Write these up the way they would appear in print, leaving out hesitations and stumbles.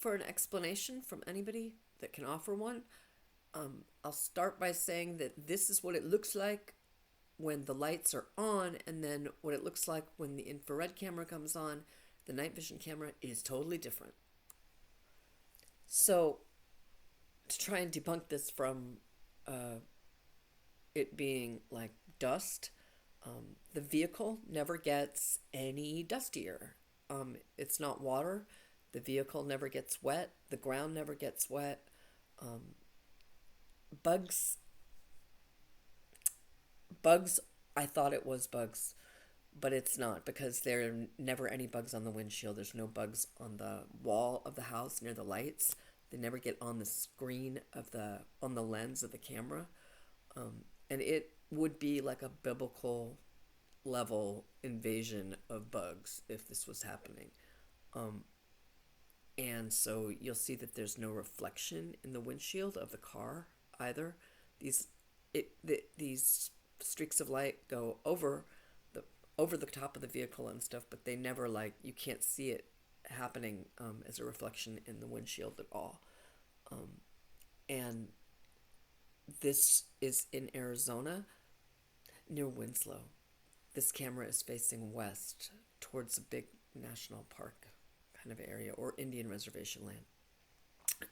for an explanation from anybody that can offer one. I'll start by saying that this is what it looks like when the lights are on, and then what it looks like when the infrared camera comes on. The night vision camera is totally different. So, to try and debunk this from it being like dust, the vehicle never gets any dustier. It's not water. The vehicle never gets wet. The ground never gets wet. Um, bugs, bugs. I thought it was bugs, but it's not because there are never any bugs on the windshield. There's no bugs on the wall of the house near the lights. They never get on the screen of the on the lens of the camera. And it would be like a biblical level invasion of bugs if this was happening. Um, and so you'll see that there's no reflection in the windshield of the car either. These these streaks of light go the over the top of the vehicle and stuff, but they never like you can't see it happening as a reflection in the windshield at all. Um, and this is in Arizona near Winslow. This camera is facing west towards a big national park kind of area or Indian reservation land.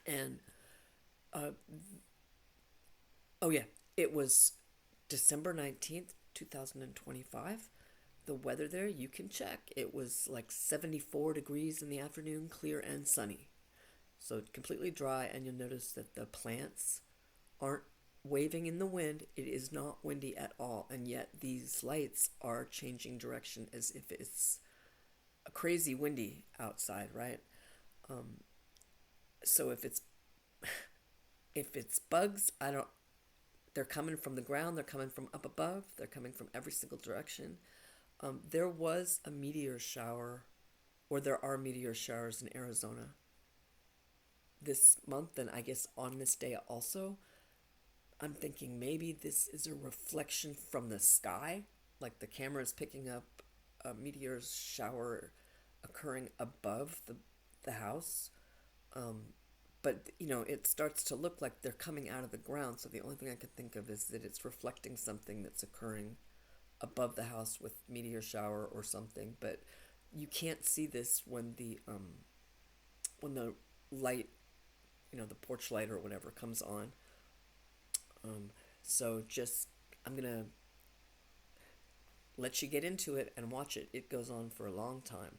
And uh, oh yeah, it was December 19th, 2025. The weather there, you can check. It was like 74 degrees in the afternoon, clear and sunny. So completely dry, and you'll notice that the plants aren't waving in the wind. It is not windy at all, and yet these lights are changing direction as if it's a crazy windy outside, right? Um, so if it's bugs, I don't. They're coming from the ground. They're coming from up above. They're coming from every single direction. There was a meteor shower, or there are meteor showers in Arizona this month, and I guess on this day also. I'm thinking maybe this is a reflection from the sky, like the camera is picking up a meteor shower occurring above the house. Um, but it starts to look like they're coming out of the ground. So the only thing I could think of is that it's reflecting something that's occurring above the house with meteor shower or something. But you can't see this when the light, the porch light or whatever comes on. Um, so just I'm gonna let you get into it and watch it. It goes on for a long time.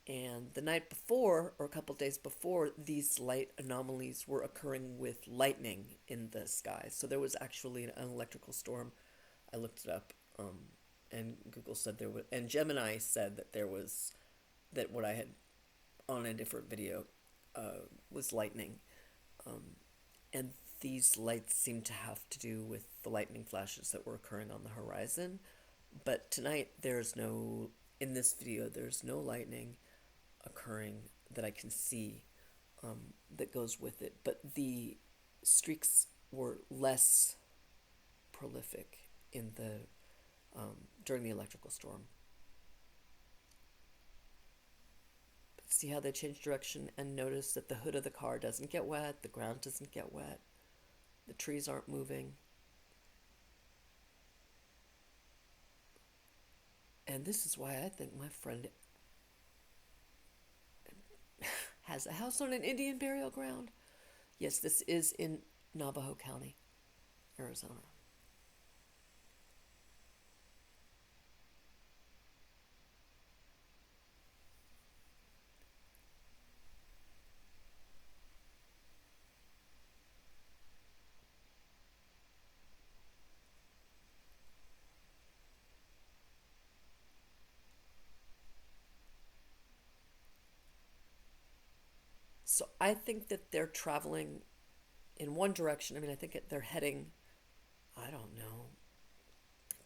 And the night before, or a couple days before, these light anomalies were occurring with lightning in the sky. So there was actually an electrical storm. I looked it up, and Google said there was, and Gemini said that there was, that what I had on a different video was lightning. Um, and these lights seem to have to do with the lightning flashes that were occurring on the horizon. But tonight, in this video, there's no lightning occurring that I can see that goes with it. But the streaks were less prolific in the during the electrical storm. But see how they change direction, and notice that the hood of the car doesn't get wet, the ground doesn't get wet, the trees aren't moving. And this is why I think my friend has a house on an Indian burial ground. Yes, this is in Navajo County, Arizona. So I think that they're traveling in one direction. I mean, I think they're heading, I don't know,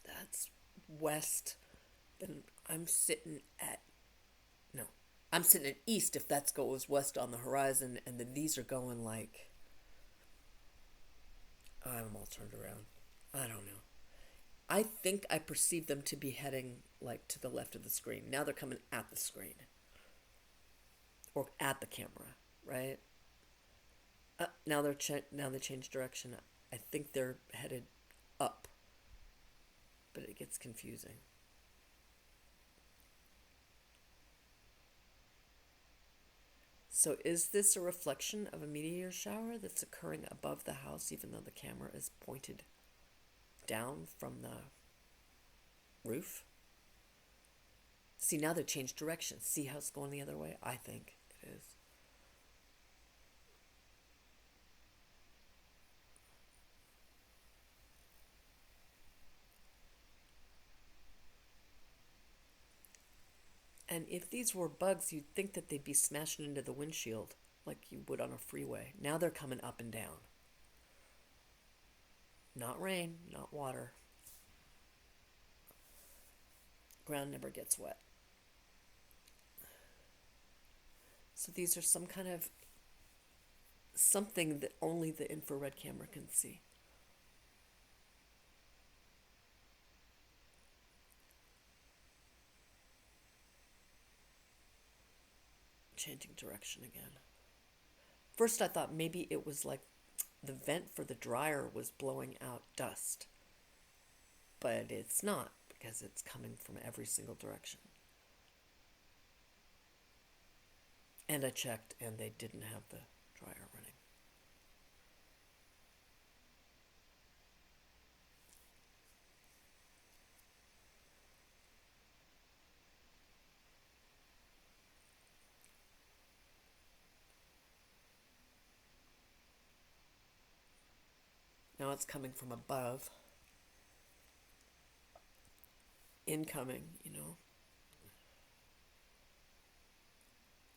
that's west. Then I'm sitting at, no, I'm sitting at east if that goes west on the horizon. And then these are going like, I'm all turned around. I don't know. I think I perceive them to be heading like to the left of the screen. Now they're coming at the screen. or at the camera, right? Now they change direction. I think they're headed up, but it gets confusing. So is this a reflection of a meteor shower that's occurring above the house, even though the camera is pointed down from the roof? See, now they've changed direction. See how it's going the other way? I think it is. And if these were bugs, you'd think that they'd be smashing into the windshield like you would on a freeway. Now they're coming up and down. Not rain, not water. Ground never gets wet. So these are some kind of something that only the infrared camera can see. Changing direction again. First I thought maybe it was like the vent for the dryer was blowing out dust. But it's not, because it's coming from every single direction. And I checked and they didn't have the dryer running. Now it's coming from above. Incoming,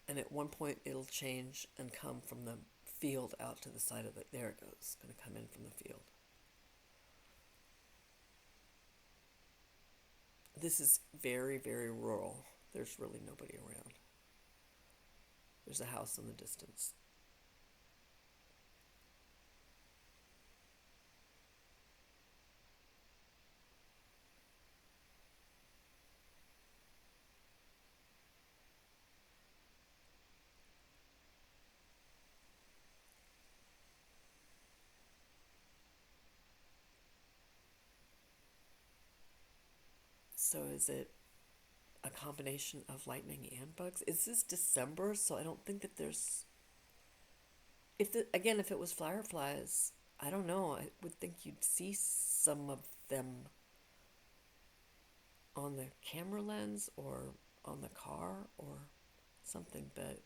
And at one point it'll change and come from the field out to the side of it. There it goes. It's going to come in from the field. This is very, very rural. There's really nobody around. There's a house in the distance. So is it a combination of lightning and bugs? Is this December? So I don't think that there's. If it was fireflies, I don't know. I would think you'd see some of them on the camera lens or on the car or something, but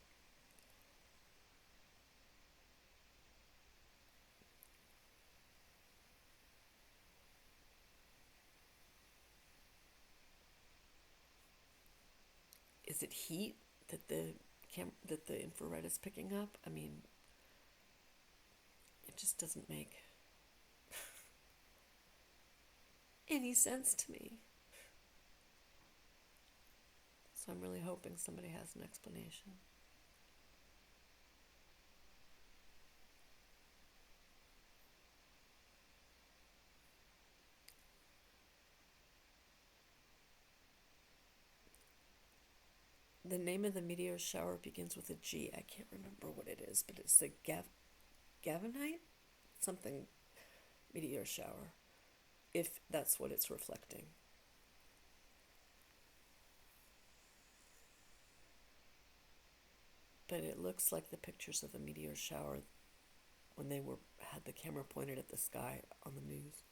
is it heat that the infrared is picking up? I mean, it just doesn't make any sense to me. So I'm really hoping somebody has an explanation. The name of the meteor shower begins with a G. I can't remember what it is, but it's the Gavinite? Something meteor shower, if that's what it's reflecting. But it looks like the pictures of the meteor shower when they had the camera pointed at the sky on the news.